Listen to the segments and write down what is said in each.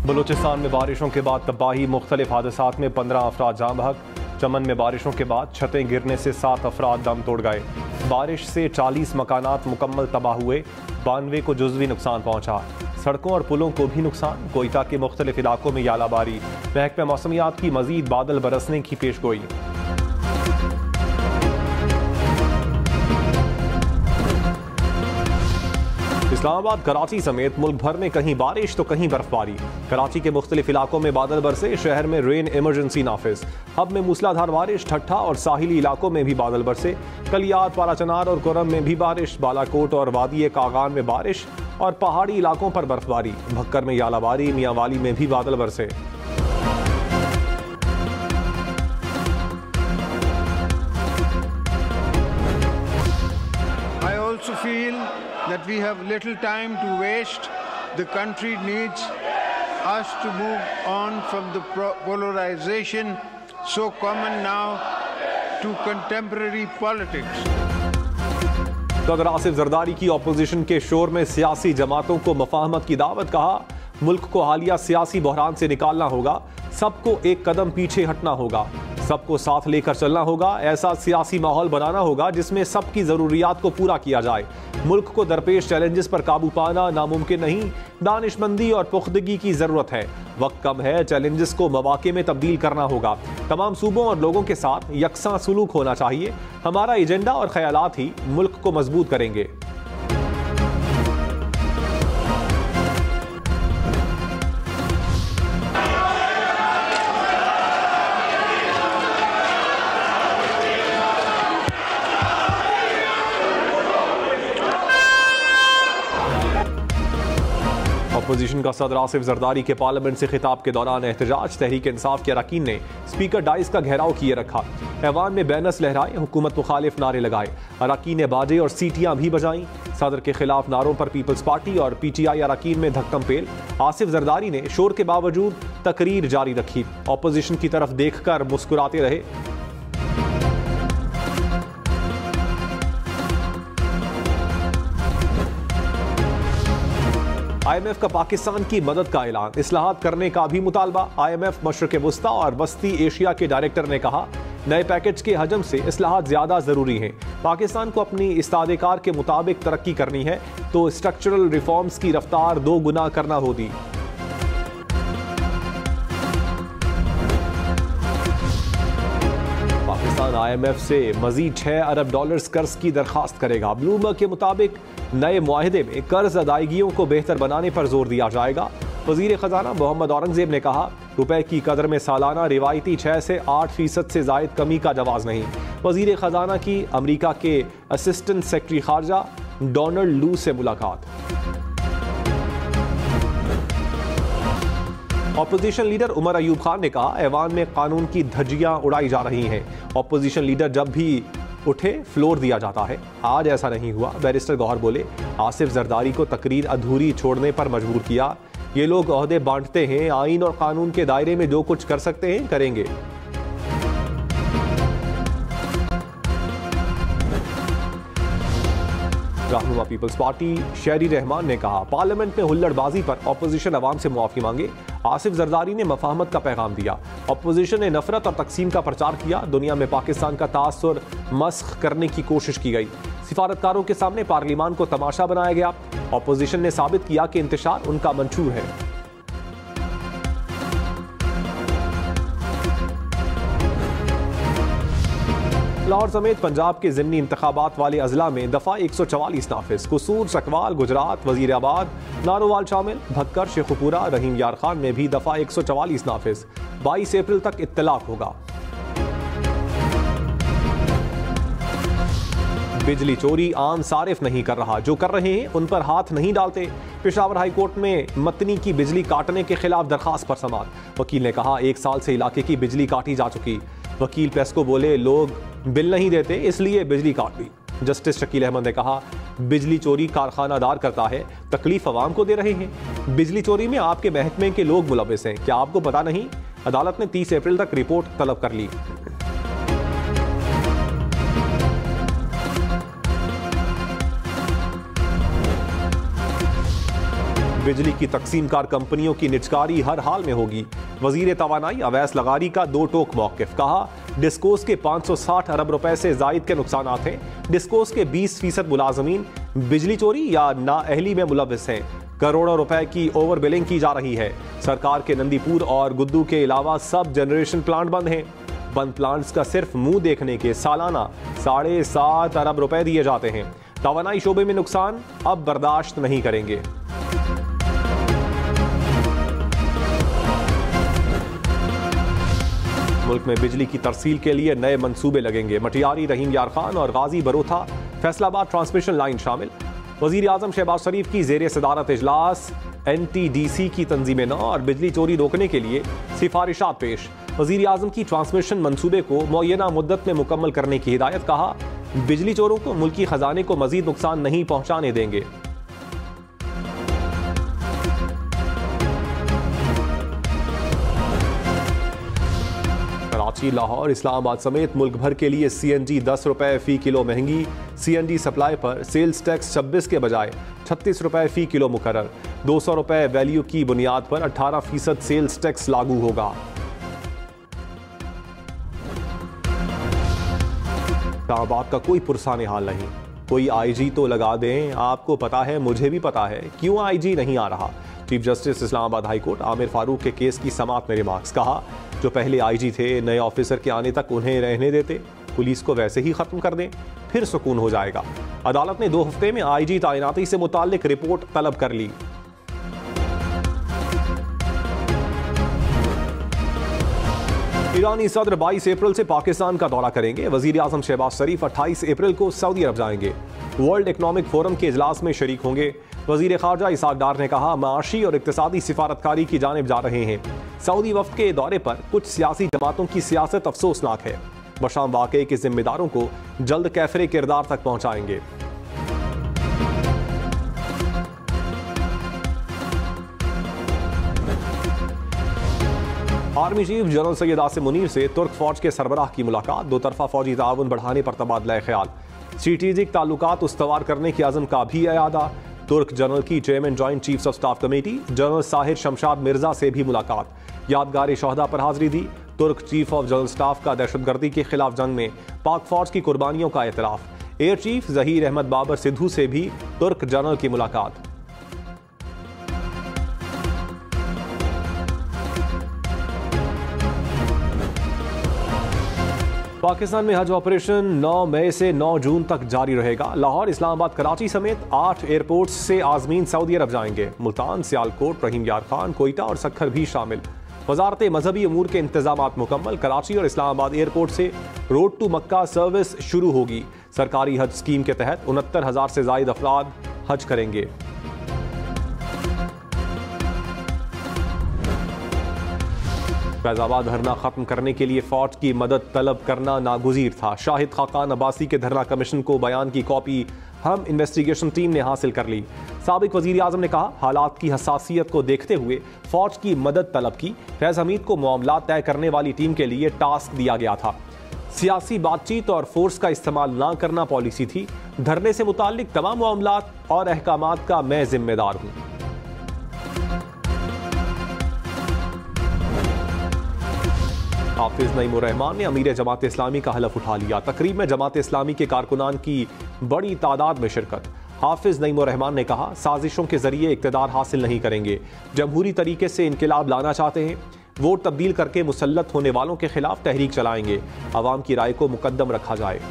बलूचिस्तान में बारिशों के बाद तबाही, मुख्तलिफ हादसात में 15 अफराद जाँ बहक। चमन में बारिशों के बाद छतें गिरने से 7 अफराद दम तोड़ गए। बारिश से 40 मकानात मुकम्मल तबाह हुए, 92 को जुज़वी नुकसान पहुंचा। सड़कों और पुलों को भी नुकसान। कोयटा के मुख्तलिफ इलाकों में यालाबारी। महकमा मौसमियात की मजीद बादल बरसने की पेशगोई। इस्लामाबाद, कराची समेत मुल्क भर में कहीं बारिश तो कहीं बर्फबारी। कराची के मुख्तलिफ इलाकों में बादल बरसे, शहर में रेन इमरजेंसी नाफिज। हब में मूसलाधार बारिश, ठट्ठा और साहिली इलाकों में भी बादल बरसे। कलियात, पाराचनार और कोरम में भी बारिश। बालाकोट और वादी कागान में बारिश और पहाड़ी इलाकों पर बर्फबारी। भक्कर में यालाबारी, मियांवाली में भी बादल बरसे। I also feel that we have little time to waste. The country needs us to move on from the polarization so common now to contemporary politics. सदर आसिफ जरदारी की अपोजिशन के शोर में सियासी जमातों को मफाहमत की दावत। कहा, मुल्क को हालिया सियासी बहरान से निकालना होगा, सबको एक कदम पीछे हटना होगा, सबको साथ लेकर चलना होगा। ऐसा सियासी माहौल बनाना होगा जिसमें सबकी ज़रूरियात को पूरा किया जाए। मुल्क को दरपेश चैलेंजेस पर काबू पाना नामुमकिन नहीं, दानिशमंदी और पुख्तगी की ज़रूरत है। वक्त कम है, चैलेंजेस को मौके में तब्दील करना होगा। तमाम सूबों और लोगों के साथ यकसां सुलूक होना चाहिए। हमारा एजेंडा और ख्यालात ही मुल्क को मजबूत करेंगे। अपोजिशन का सदर आसिफ जरदारी के पार्लियामेंट से खिताब के दौरान एहतजाज। तहरीक इंसाफ के अरकान ने स्पीकर डाइस का घेराव किए रखा। ऐवान में बैनर्स लहराए, हुकूमत मुखालिफ नारे लगाए। अरकान ने बाजे और सीटियां भी बजाईं। सदर के खिलाफ नारों पर पीपल्स पार्टी और PTI अरकान में धक्कम पेल। आसिफ जरदारी ने शोर के बावजूद तकरीर जारी रखी। अपोजिशन की तरफ देखकर मुस्कुराते रहे। IMF का पाकिस्तान की मदद का ऐलान। इस्लाहात करने का भी मुतालबा। IMF मशरक़ वस्ता और वस्ती एशिया के डायरेक्टर ने कहा, नए पैकेज के हजम से इस्लाहात ज़्यादा ज़रूरी हैं। पाकिस्तान को अपनी इस्तादेकार के मुताबिक तरक्की करनी है तो स्ट्रक्चरल रिफॉर्म्स की रफ्तार 2 गुना करना होगी। पाकिस्तान IMF से मजीद $6 अरब कर्ज की दरखास्त करेगा। ब्लूमबर्ग के मुताबिक नए मुआहदे में कर्ज अदायगियों को बेहतर बनाने पर जोर दिया जाएगा। वजीर खजाना मोहम्मद औरंगजेब ने कहा, रुपए की कदर में सालाना रिवायती 6 से 8% से जायद कमी का जवाज नहीं। वजीर खजाना की अमरीका के असिस्टेंट सेक्रेटरी खारजा डोनाल्ड लू से मुलाकात। अपोजिशन लीडर उमर अयूब खान ने कहा, ऐवान में कानून की धज्जियां उड़ाई जा रही हैं। अपोजिशन लीडर जब भी उठे फ्लोर दिया जाता है, आज ऐसा नहीं हुआ। बैरिस्टर गौहर बोले, आसिफ जरदारी को तकरीर अधूरी छोड़ने पर मजबूर किया। ये लोग ओहदे बांटते हैं, आईन और कानून के दायरे में जो कुछ कर सकते हैं करेंगे। रहनुमा पीपल्स पार्टी शेरी रहमान ने कहा, पार्लियामेंट में हुल्लड़बाजी पर अपोजिशन अवाम से मुआफी मांगे। आसिफ जरदारी ने मफाहमत का पैगाम दिया। अपोजिशन ने नफरत और तकसीम का प्रचार किया। दुनिया में पाकिस्तान का तासुर मस्ख करने की कोशिश की गई। सिफारतकारों के सामने पार्लियामान को तमाशा बनाया गया। अपोजिशन ने साबित किया कि इंतशार उनका मंशूर है। लाहौर समेत पंजाब के ज़िमनी इंतखाबात वाले अजला में दफ़ा 144 नाफिज। कसूर, चकवाल, गुजरात, वजीराबाद, नारोवाल शामिल। भक्कर, शेखुपुरा, रहीम यार खान में भी दफ़ा 144 नाफिज। 22 अप्रैल तक इत्तलाक होगा। बिजली चोरी आम सारिफ नहीं कर रहा, जो कर रहे हैं उन पर हाथ नहीं डालते। पेशावर हाई कोर्ट में मतनी की बिजली काटने के खिलाफ दरखास्त पर समाअत। वकील ने कहा, 1 साल से इलाके की बिजली काटी जा चुकी। वकील प्रेस को बोले, लोग बिल नहीं देते इसलिए बिजली काट दी। जस्टिस शकील अहमद ने कहा, बिजली चोरी कारखानादार करता है, तकलीफ अवाम को दे रहे हैं। बिजली चोरी में आपके महकमे के लोग मुलविस हैं, क्या आपको पता नहीं? अदालत ने 30 अप्रैल तक रिपोर्ट तलब कर ली। बिजली की तकसीमकार कंपनियों की निजकारी हर हाल में होगी। वजीर तवानाई अवैस लगारी का दो टोक मौकिफ। कहा, डिस्कोस के 560 अरब रुपए से जायद के नुकसानात हैं। डिस्कोस के 20% मुलाजमीन बिजली चोरी या नाअहली में मुलविस हैं। करोड़ों रुपए की ओवर बिलिंग की जा रही है। सरकार के नंदीपुर और गुद्दू के अलावा सब जनरेशन प्लांट बंद हैं। बंद प्लांट्स का सिर्फ मुंह देखने के सालाना 7.5 अरब रुपए दिए जाते हैं। तवानाई शोबे में नुकसान अब बर्दाश्त नहीं करेंगे। मुल्क में बिजली की तरसील के लिए नए मंसूबे लगेंगे। मटियारी, रहीम यार खान और गाजी बरोथा फैसलाबाद ट्रांसमिशन लाइन शामिल। वजीर आजम शहबाज शरीफ की जेर सदारत इजलास। NTDC की तंजीम नौ और बिजली चोरी रोकने के लिए सिफारिशात पेश। वजीर आजम की ट्रांसमिशन मंसूबे को मुअय्यना मुद्दत में मुकम्मल करने की हिदायत। कहा, बिजली चोरों को मुल्की खजाने को मजीद नुकसान नहीं पहुंचाने देंगे। कराची, लाहौर, इस्लामाबाद समेत मुल्क भर के लिए CNG 10 रुपए फी किलो महंगी। CNG सप्लाई पर सेल्स टैक्स 26 के बजाय 36 रुपए फी किलो मुकर्रर। 200 रुपए वैल्यू की बुनियाद पर 18% सेल्स टैक्स लागू होगा। इस्लामाबाद का कोई पुरसाने हाल नहीं। कोई IG तो लगा दें। आपको पता है, मुझे भी पता है क्यों IG नहीं आ रहा। Chief justice Islamabad high court Aamir Farooq के केस की समाअत में रिमार्क्स। कहा, जो पहले IG थे नए ऑफिसर के आने तक उन्हें रहने देते, पुलिस को वैसे ही खत्म कर दें, फिर सुकून हो जाएगा। अदालत ने 2 हफ्ते में IG तैनाती से मुताल्लिक रिपोर्ट तलब कर ली। ईरानी सदर 22 अप्रैल से पाकिस्तान का दौरा करेंगे। वजीर आजम शहबाज शरीफ 28 अप्रैल को सऊदी अरब जाएंगे। वर्ल्ड इकनॉमिक फोरम के इजलास में शरीक होंगे। वजीर खारजा इसाक डार ने कहा, माशी और इक्तिसादी सिफारतकारी की जानिब जा रहे हैं। सऊदी वफ्द के दौरे पर कुछ सियासी जमातों की सियासत अफसोसनाक है। बशाम वाक़े के जिम्मेदारों को जल्द कैफरे किरदार तक पहुंचाएंगे। Army chief general Syed Asim Munir से तुर्क फौज के सरबराह की मुलाकात। दो तरफा फौजी ताउन बढ़ाने पर तबादला ख्याल। स्ट्रेटेजिक ताल्लुकात उस्तवार करने के अज़म का भी अयादा। तुर्क जनरल की chairman joint chiefs of staff committee general Sahir Shamshad Mirza से भी मुलाकात। यादगार शहदा पर हाजिरी दी। तुर्क चीफ ऑफ जनरल स्टाफ का दहशतगर्दी के खिलाफ जंग में पाक फौज की कुर्बानियों का एतराफ। एयर चीफ जहीर अहमद बाबर सिद्धू से भी तुर्क जनरल की मुलाकात। पाकिस्तान में हज ऑपरेशन 9 मई से 9 जून तक जारी रहेगा। लाहौर, इस्लामाबाद, कराची समेत 8 एयरपोर्ट्स से आजमीन सऊदी अरब जाएंगे। मुल्तान, सियालकोट, रहीम यार खान, कोयटा और सक्खर भी शामिल। वजारत मजहबी अमूर के इंतजामात मुकम्मल। कराची और इस्लामाबाद एयरपोर्ट से रोड टू मक्का सर्विस शुरू होगी। सरकारी हज स्कीम के तहत 69,000 से जायद अफराद हज करेंगे। फैजाबाद धरना खत्म करने के लिए फौज की मदद तलब करना नागुज़ीर था। शाहिद खाकान अब्बासी के धरना कमीशन को बयान की कॉपी हम इन्वेस्टिगेशन टीम ने हासिल कर ली। साबिक वजीर आजम ने कहा, हालात की हसासियत को देखते हुए फौज की मदद तलब की। फैज हमीद को मामला तय करने वाली टीम के लिए टास्क दिया गया था। सियासी बातचीत और फोर्स का इस्तेमाल ना करना पॉलिसी थी। धरने से मुताल्लिक तमाम मामलात और अहकामात का मैं जिम्मेदार हूँ। हाफिज नईमुर रहमान ने अमीर जमात इस्लामी का हलफ उठा लिया। तकरीब में जमात इस्लामी के कारकुनान की बड़ी तादाद में शिरकत। हाफिज नईमुर रहमान ने कहा, साजिशों के जरिए इक्तदार हासिल नहीं करेंगे। जमहूरी तरीके से इनकलाब लाना चाहते हैं। वोट तब्दील करके मुसल्लत होने वालों के खिलाफ तहरीक चलाएंगे। अवाम की राय को मुकद्दम रखा जाए।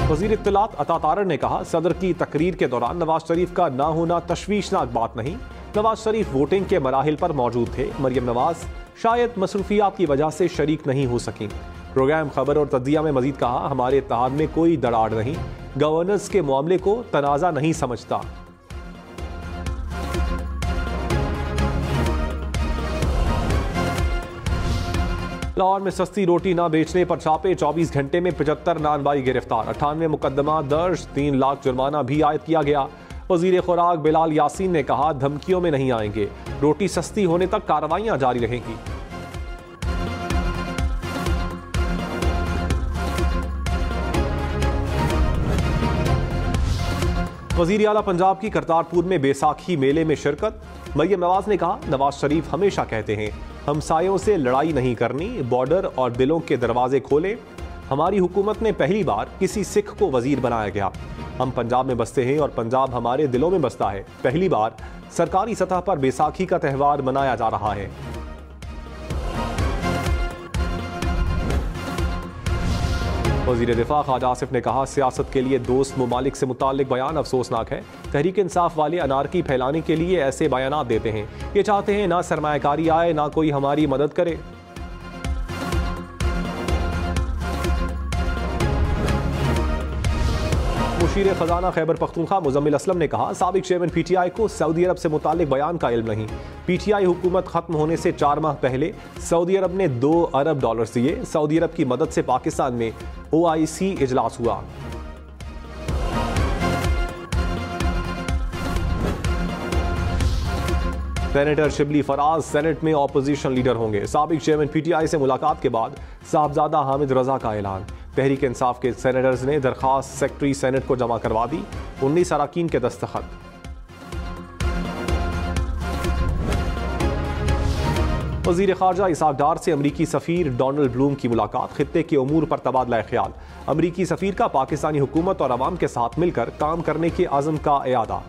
वज़ीर इत्तलात अता तारर ने कहा, सदर की तकरीर के दौरान नवाज शरीफ का ना होना तशवीशनाक बात नहीं। नवाज शरीफ वोटिंग के मराहिल पर मौजूद थे। मरियम नवाज शायद मसरूफियात की वजह से शरीक नहीं हो सकी। प्रोग्राम खबर और तज्जिया में मजीद कहा, हमारे इत्तेहाद में कोई दरार नहीं। गवर्नेंस के मामले को तनाज़ा नहीं समझता। लाहौर में सस्ती रोटी ना बेचने पर छापे। 24 घंटे में 75 नानबाई गिरफ्तार। 98 मुकदमा दर्ज। 3 लाख जुर्माना भी आयद किया गया। वजीर खुराक बिलाल यासीन ने कहा, धमकियों में नहीं आएंगे। रोटी सस्ती होने तक कार्रवाइयां जारी रहेंगी। वजीर आला पंजाब की करतारपुर में बैसाखी मेले में शिरकत। मरियम नवाज ने कहा, नवाज शरीफ हमेशा कहते हैं हमसायों से लड़ाई नहीं करनी, बॉर्डर और दिलों के दरवाजे खोले। हमारी हुकूमत ने पहली बार किसी सिख को वजीर बनाया गया। हम पंजाब में बसते हैं और पंजाब हमारे दिलों में बसता है। पहली बार सरकारी सतह पर बैसाखी का त्यौहार मनाया जा रहा है। वज़ीर दिफा ख्वाजा आसिफ ने कहा, सियासत के लिए दोस्त मुमालिक से मुताल्लिक बयान अफसोसनाक है। तहरीक इंसाफ वाले अनारकी फैलाने के लिए ऐसे बयानात देते हैं। ये चाहते हैं ना सरमायाकारी आए, ना कोई हमारी मदद करे। मुशीर खजाना खैबर पख्तूनख्वा मुजम्मिल असलम ने कहा, साबिक चेयरमैन पीटीआई को सऊदी अरब से मुताल्लिक बयान का इल्म नहीं। पीटीआई हुकूमत खत्म होने से 4 माह पहले सऊदी अरब ने $2 अरब दिए। सऊदी अरब की मदद से पाकिस्तान में OIC इजलास हुआ। सेनेटर शिबली फराज सेनेट में ऑपोजिशन लीडर होंगे। साबिक चेयरमैन पीटीआई से मुलाकात के बाद साहबजादा हामिद रजा का ऐलान। तहरीक इंसाफ के सेनेटर्स ने दरखास्त सेक्रेटरी सेनेट को जमा करवा दी। 19 अरकान के दस्तखत। वज़ीर ख़ारजा इसहाक़ डार से अमरीकी सफ़ीर डोनाल्ड ब्लूम की मुलाकात। खित्ते के उमूर पर तबादला ख्याल। अमरीकी सफ़ीर का पाकिस्तानी हुकूमत और अवाम के साथ मिलकर काम करने के आज़म का इयादा।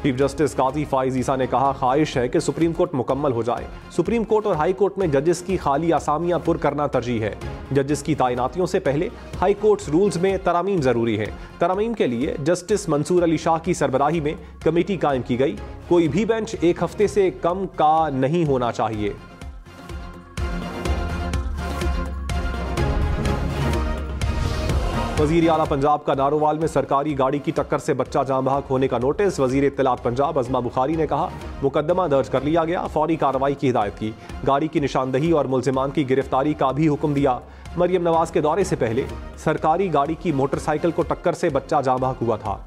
चीफ जस्टिस काजी फाइज ईसा ने कहा, ख्वाहिश है कि सुप्रीम कोर्ट मुकम्मल हो जाए। सुप्रीम कोर्ट और हाई कोर्ट में जजेस की खाली आसामियां पुर करना तरजीह है। जजेस की तैनातियों से पहले हाई कोर्ट्स रूल्स में तरमीम जरूरी है। तरमीम के लिए जस्टिस मंसूर अली शाह की सरबराही में कमेटी कायम की गई। कोई भी बेंच 1 हफ्ते से कम का नहीं होना चाहिए। वजीर आला पंजाब का नारोवाल में सरकारी गाड़ी की टक्कर से बच्चा जाँ बहक होने का नोटिस। वजीर इत्तलात पंजाब अज़मा बुखारी ने कहा, मुकदमा दर्ज कर लिया गया, फौरी कार्रवाई की हिदायत की। गाड़ी की निशानदही और मुल्जिमान की गिरफ्तारी का भी हुक्म दिया। मरियम नवाज के दौरे से पहले सरकारी गाड़ी की मोटरसाइकिल को टक्कर से बच्चा जाँ बहक हुआ था।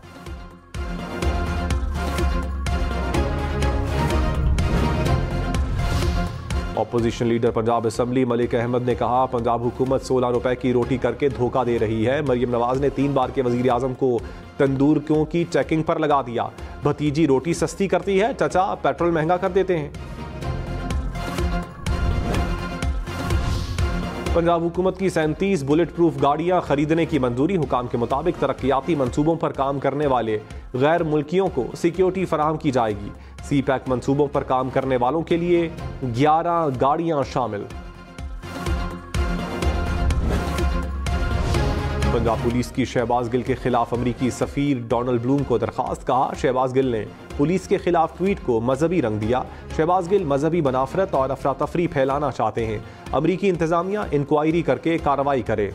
Opposition leader Punjab assembly Malik Ahmad ने कहा, पंजाब हुकूमत 16 रुपए की रोटी करके धोखा दे रही है। मरियम नवाज ने 3 बार के वजीर आजम को तंदूर की चेकिंग पर लगा दिया। भतीजी रोटी सस्ती करती है, चचा पेट्रोल महंगा कर देते हैं। पंजाब हुकूमत की 37 बुलेट प्रूफ गाड़ियां खरीदने की मंजूरी। हुकाम के मुताबिक तरक्याती मंसूबों पर काम करने वाले गैर मुल्कियों को सिक्योरिटी फराहम की जाएगी। CPAC मंसूबों पर काम करने वालों के लिए 11 गाड़ियां शामिल। पंजाब पुलिस की शहबाज गिल के खिलाफ अमरीकी सफीर डोनाल्ड ब्लूम को दरखास्त। कहा, शहबाज गिल ने पुलिस के खिलाफ ट्वीट को मजहबी रंग दिया। शहबाज गिल मजहबी बनाफरत और अफरा तफरी फैलाना चाहते हैं। अमरीकी इंतजामिया इंक्वायरी करके कार्रवाई करे।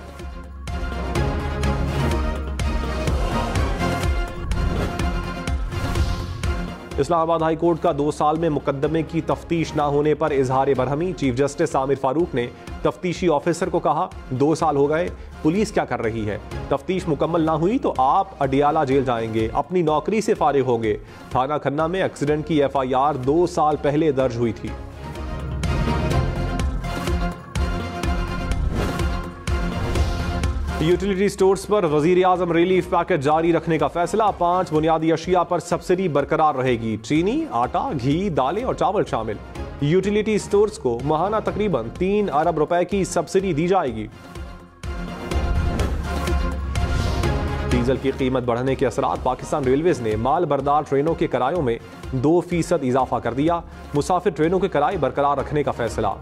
इस्लामाबाद हाई कोर्ट का 2 साल में मुकदमे की तफ्तीश न होने पर इजहार बरहमी। चीफ जस्टिस आमिर फारूक ने तफ्तीशी ऑफिसर को कहा, 2 साल हो गए, पुलिस क्या कर रही है? तफ्तीश मुकम्मल ना हुई तो आप अडियाला जेल जाएंगे, अपनी नौकरी से फारिग होंगे। थाना खन्ना में एक्सीडेंट की FIR 2 साल पहले दर्ज हुई थी। यूटिलिटी स्टोर्स पर वजीर आजम रिलीफ पैकेज जारी रखने का फैसला। 5 बुनियादी अशिया पर सब्सिडी बरकरार रहेगी। चीनी, आटा, घी, दालें और चावल शामिल। यूटिलिटी स्टोर्स को माहाना तकरीबन 3 अरब रुपए की सब्सिडी दी जाएगी। डीजल की कीमत बढ़ने के असरात। पाकिस्तान रेलवेज ने माल बरदार ट्रेनों के किरायों में 2% इजाफा कर दिया। मुसाफिर ट्रेनों के किराए बरकरार रखने का फैसला।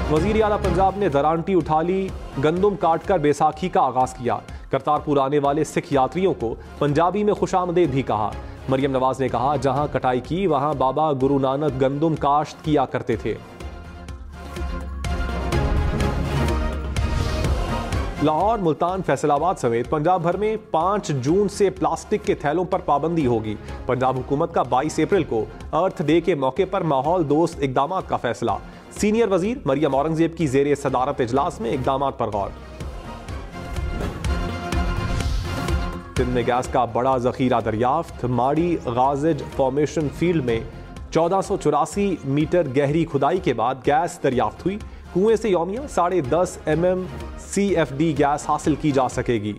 वजीर आला पंजाब ने दरांटी उठा ली, गंदुम काटकर बैसाखी का आगाज किया। करतारपुर आने वाले सिख यात्रियों को पंजाबी में खुशामदीद भी कहा। मरियम नवाज ने कहा, जहां कटाई की वहां बाबा गुरु नानक गंदुम काश्त किया करते थे। लाहौर, मुल्तान, फैसलाबाद समेत पंजाब भर में 5 जून से प्लास्टिक के थैलों पर पाबंदी होगी। पंजाब हुकूमत का 22 अप्रैल को अर्थ डे के मौके पर माहौल दोस्त इकदाम का फैसला। सीनियर वजीर मरियम औरंगजेब की जेर सदारत इजलास में इकदाम पर गौर। सिंध में गैस का बड़ा जखीरा दरियाफ्त। माड़ी गाजिज फॉर्मेशन फील्ड में 1484 मीटर गहरी खुदाई के बाद गैस दरियाफ्त हुई। कुएं से यौमिया 10.5 mm CFD गैस हासिल की जा सकेगी।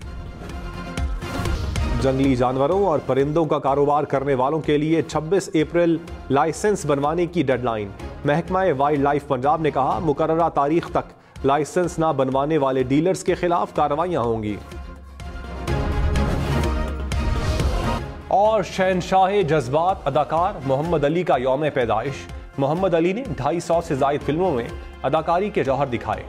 जंगली जानवरों और परिंदों का कारोबार करने वालों के लिए 26 अप्रैल लाइसेंस बनवाने की डेडलाइन। महकमा वाइल्ड लाइफ पंजाब ने कहा, मुकर्ररा तारीख तक लाइसेंस ना बनवाने वाले डीलर्स के खिलाफ कार्रवाइयां होंगी। और शहनशाह जज्बात अदाकार मोहम्मद अली का यौम पैदाइश। मोहम्मद अली ने 250 से ज़ायद फिल्मों में अदाकारी के जौहर दिखाए।